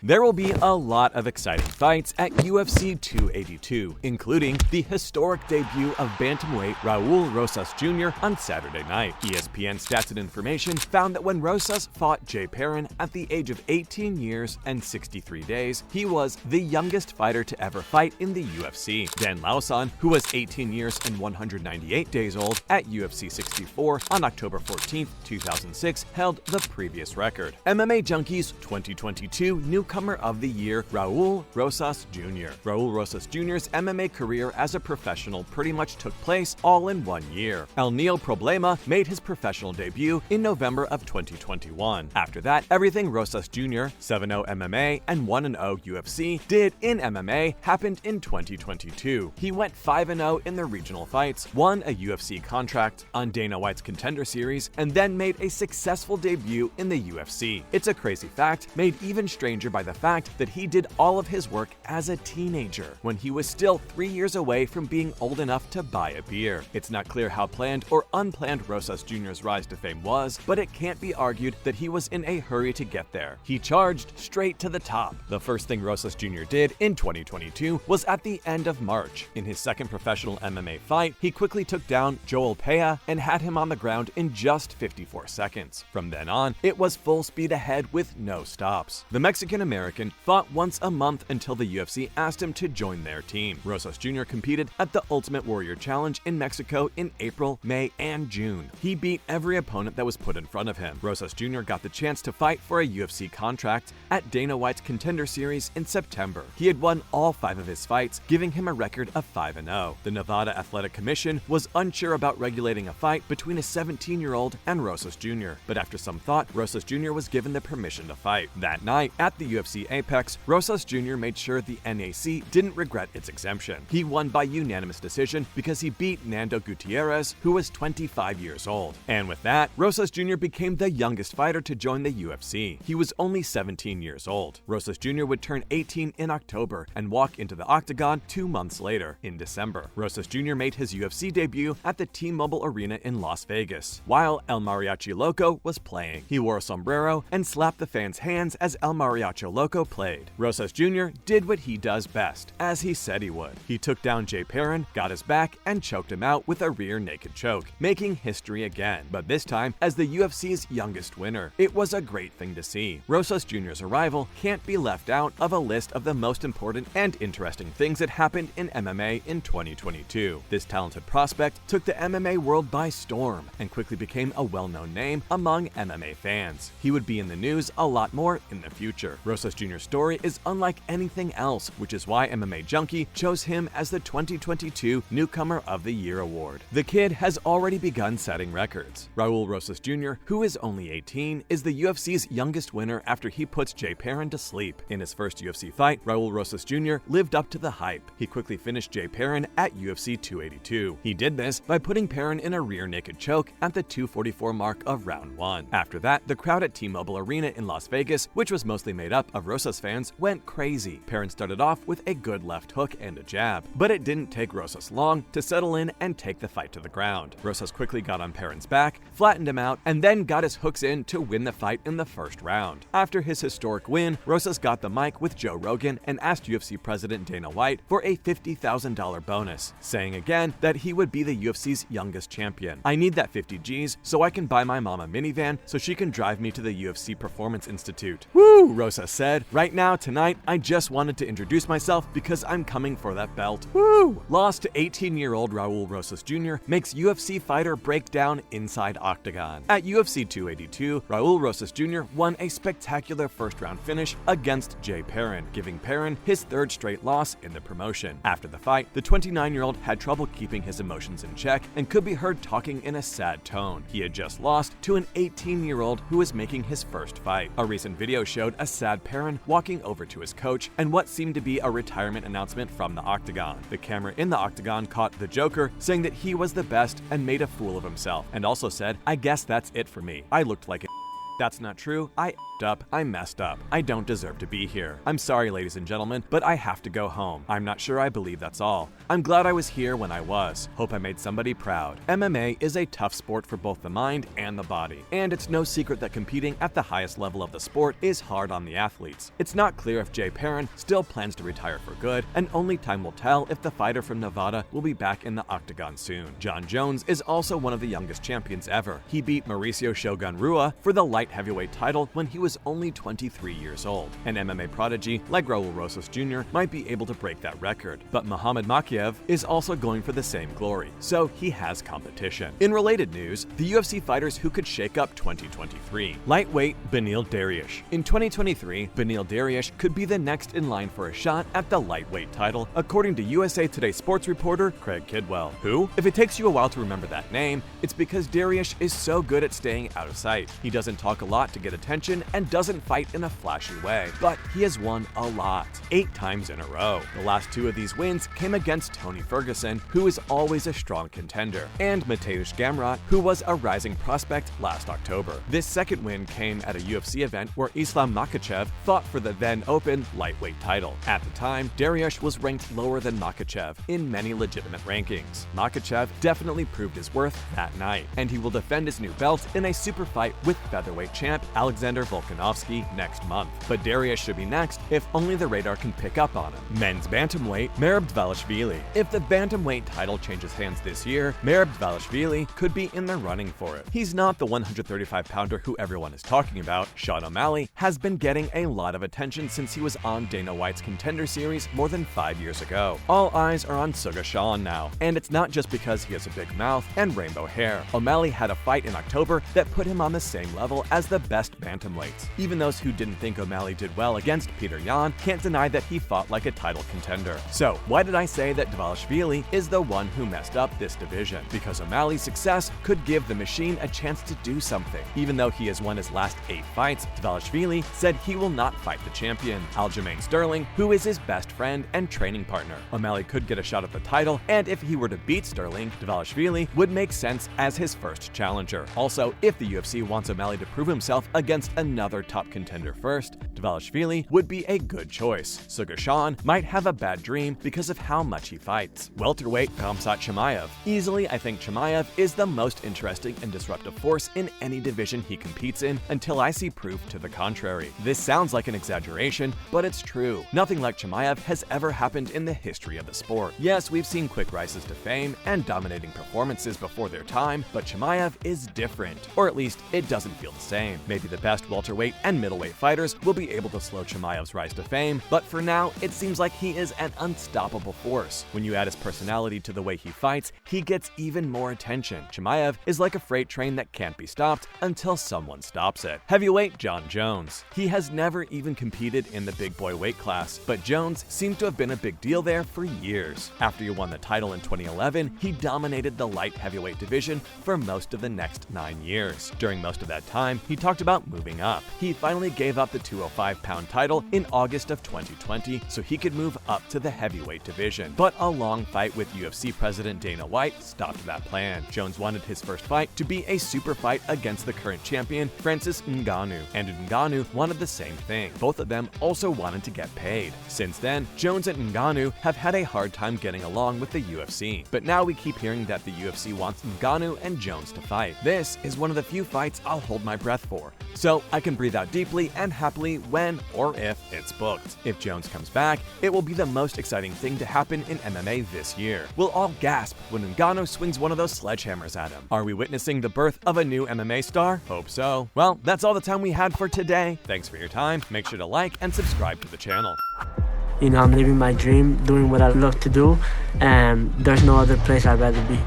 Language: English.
There will be a lot of exciting fights at UFC 282, including the historic debut of bantamweight Raul Rosas Jr. on Saturday night. ESPN Stats and Information found that when Rosas fought Jay Perrin at the age of 18 years and 63 days, he was the youngest fighter to ever fight in the UFC. Dan Lausanne, who was 18 years and 198 days old at UFC 64 on October 14, 2006, held the previous record. MMA Junkie's 2022 Newcomer of the Year, Raul Rosas Jr. Raul Rosas Jr.'s MMA career as a professional pretty much took place all in 1 year. El Neo Problema made his professional debut in November of 2021. After that, everything Rosas Jr., 7-0 MMA and 1-0 UFC, did in MMA happened in 2022. He went 5-0 in the regional fights, won a UFC contract on Dana White's Contender Series, and then made a successful debut in the UFC. It's a crazy fact, made even stranger by the fact that he did all of his work as a teenager, when he was still 3 years away from being old enough to buy a beer. It's not clear how planned or unplanned Rosas Jr.'s rise to fame was, but it can't be argued that he was in a hurry to get there. He charged straight to the top. The first thing Rosas Jr. did in 2022 was at the end of March. In his second professional MMA fight, he quickly took down Joel Peña and had him on the ground in just 54 seconds. From then on, it was full speed ahead with no stops. The Mexican-American fought once a month until the UFC asked him to join their team. Rosas Jr. competed at the Ultimate Warrior Challenge in Mexico in April, May, and June. He beat every opponent that was put in front of him. Rosas Jr. got the chance to fight for a UFC contract at Dana White's Contender Series in September. He had won all 5 of his fights, giving him a record of 5-0. The Nevada Athletic Commission was unsure about regulating a fight between a 17-year-old and Rosas Jr., but after some thought, Rosas Jr. was given the permission to fight. That night, at the UFC Apex, Rosas Jr. made sure the NAC didn't regret its exemption. He won by unanimous decision because he beat Nando Gutierrez, who was 25 years old. And with that, Rosas Jr. became the youngest fighter to join the UFC. He was only 17 years old. Rosas Jr. would turn 18 in October and walk into the octagon 2 months later, in December. Rosas Jr. made his UFC debut at the T-Mobile Arena in Las Vegas, while El Mariachi Loco was playing. He wore a sombrero and slapped the fans' hands as El Mariachi Loco played. Rosas Jr. did what he does best, as he said he would. He took down Jay Perrin, got his back, and choked him out with a rear naked choke, making history again, but this time as the UFC's youngest winner. It was a great thing to see. Rosas Jr.'s arrival can't be left out of a list of the most important and interesting things that happened in MMA in 2022. This talented prospect took the MMA world by storm and quickly became a well-known name among MMA fans. He would be in the news a lot more in the future. Rosas Jr.'s story is unlike anything else, which is why MMA Junkie chose him as the 2022 Newcomer of the Year award. The kid has already begun setting records. Raul Rosas Jr., who is only 18, is the UFC's youngest winner after he puts Jay Perrin to sleep. In his first UFC fight, Raul Rosas Jr. lived up to the hype. He quickly finished Jay Perrin at UFC 282. He did this by putting Perrin in a rear naked choke at the 244 mark of round 1. After that, the crowd at T-Mobile Arena in Las Vegas, which was mostly made up of Rosas fans, went crazy. Perrin started off with a good left hook and a jab, but it didn't take Rosas long to settle in and take the fight to the ground. Rosas quickly got on Perrin's back, flattened him out, and then got his hooks in to win the fight in the first round. After his historic win, Rosas got the mic with Joe Rogan and asked UFC President Dana White for a $50,000 bonus, saying again that he would be the UFC's youngest champion. "I need that 50 G's so I can buy my mom a minivan so she can drive me to the UFC Performance Institute." "Woo," Rosas said. "Right now, tonight, I just wanted to introduce myself because I'm coming for that belt." Woo! Lost to 18-year-old Raul Rosas Jr. makes UFC fighter break down inside octagon. At UFC 282, Raul Rosas Jr. won a spectacular first-round finish against Jay Perrin, giving Perrin his 3rd straight loss in the promotion. After the fight, the 29-year-old had trouble keeping his emotions in check and could be heard talking in a sad tone. He had just lost to an 18-year-old who was making his first fight. A recent video showed a sad Perrin walking over to his coach and what seemed to be a retirement announcement from the octagon. The camera in the octagon caught the Joker saying that he was the best and made a fool of himself, and also said, "I guess that's it for me. I looked like a That's not true. I f***ed up. I messed up. I don't deserve to be here. I'm sorry, ladies and gentlemen, but I have to go home. I'm not sure I believe that's all. I'm glad I was here when I was. Hope I made somebody proud. MMA is a tough sport for both the mind and the body, and it's no secret that competing at the highest level of the sport is hard on the athletes. It's not clear if Jay Perrin still plans to retire for good, and only time will tell if the fighter from Nevada will be back in the octagon soon. Jon Jones is also one of the youngest champions ever. He beat Mauricio Shogun Rua for the light heavyweight title when he was only 23 years old. An MMA prodigy like Raul Rosas Jr. might be able to break that record, but Muhammad Makhachev is also going for the same glory, so he has competition. In related news, the UFC fighters who could shake up 2023. Lightweight Beneil Dariush. In 2023, Beneil Dariush could be the next in line for a shot at the lightweight title, according to USA Today sports reporter Craig Kidwell. Who? If it takes you a while to remember that name, it's because Dariush is so good at staying out of sight. He doesn't talk a lot to get attention and doesn't fight in a flashy way, but he has won a lot, 8 times in a row. The last 2 of these wins came against Tony Ferguson, who is always a strong contender, and Mateusz Gamrot, who was a rising prospect last October. This second win came at a UFC event where Islam Makhachev fought for the then open lightweight title. At the time, Dariush was ranked lower than Makhachev in many legitimate rankings. Makhachev definitely proved his worth that night, and he will defend his new belt in a super fight with featherweight champ Alexander Volkanovski next month. But Dariush should be next if only the radar can pick up on him. Men's bantamweight Merab Dvalishvili. If the bantamweight title changes hands this year, Merab Dvalishvili could be in the running for it. He's not the 135-pounder who everyone is talking about. Sean O'Malley has been getting a lot of attention since he was on Dana White's Contender Series more than 5 years ago. All eyes are on Suga Sean now, and it's not just because he has a big mouth and rainbow hair. O'Malley had a fight in October that put him on the same level as the best bantamweights. Even those who didn't think O'Malley did well against Peter Yan can't deny that he fought like a title contender. So, why did I say that Dvalishvili is the one who messed up this division? Because O'Malley's success could give the machine a chance to do something. Even though he has won his last 8 fights, Dvalishvili said he will not fight the champion, Aljamain Sterling, who is his best friend and training partner. O'Malley could get a shot at the title, and if he were to beat Sterling, Dvalishvili would make sense as his first challenger. Also, if the UFC wants O'Malley to prove himself against another top contender first, Dvalishvili would be a good choice. Suga Sean might have a bad dream because of how much he fights. Welterweight Khamzat Chimaev. Easily, I think Chimaev is the most interesting and disruptive force in any division he competes in until I see proof to the contrary. This sounds like an exaggeration, but it's true. Nothing like Chimaev has ever happened in the history of the sport. Yes, we've seen quick rises to fame and dominating performances before their time, but Chimaev is different. Or at least, it doesn't feel the same. Maybe the best welterweight and middleweight fighters will be able to slow Chimaev's rise to fame, but for now, it seems like he is an unstoppable force. When you add his personality to the way he fights, he gets even more attention. Chimaev is like a freight train that can't be stopped until someone stops it. Heavyweight Jon Jones. He has never even competed in the big boy weight class, but Jones seems to have been a big deal there for years. After he won the title in 2011, he dominated the light heavyweight division for most of the next 9 years. During most of that time, he talked about moving up. He finally gave up the 205-pound title in August of 2020 so he could move up to the heavyweight division. But a long fight with UFC president Dana White stopped that plan. Jones wanted his first fight to be a super fight against the current champion, Francis Ngannou, and Ngannou wanted the same thing. Both of them also wanted to get paid. Since then, Jones and Ngannou have had a hard time getting along with the UFC. But now we keep hearing that the UFC wants Ngannou and Jones to fight. This is one of the few fights I'll hold my breath for, so I can breathe out deeply and happily when or if it's booked. If Jones comes back, it will be the most exciting thing to happen in MMA this year. We'll all gasp when Ngannou swings one of those sledgehammers at him. Are we witnessing the birth of a new MMA star? Hope so. Well, that's all the time we had for today. Thanks for your time. Make sure to like and subscribe to the channel. You know, I'm living my dream, doing what I love to do, and there's no other place I'd rather be.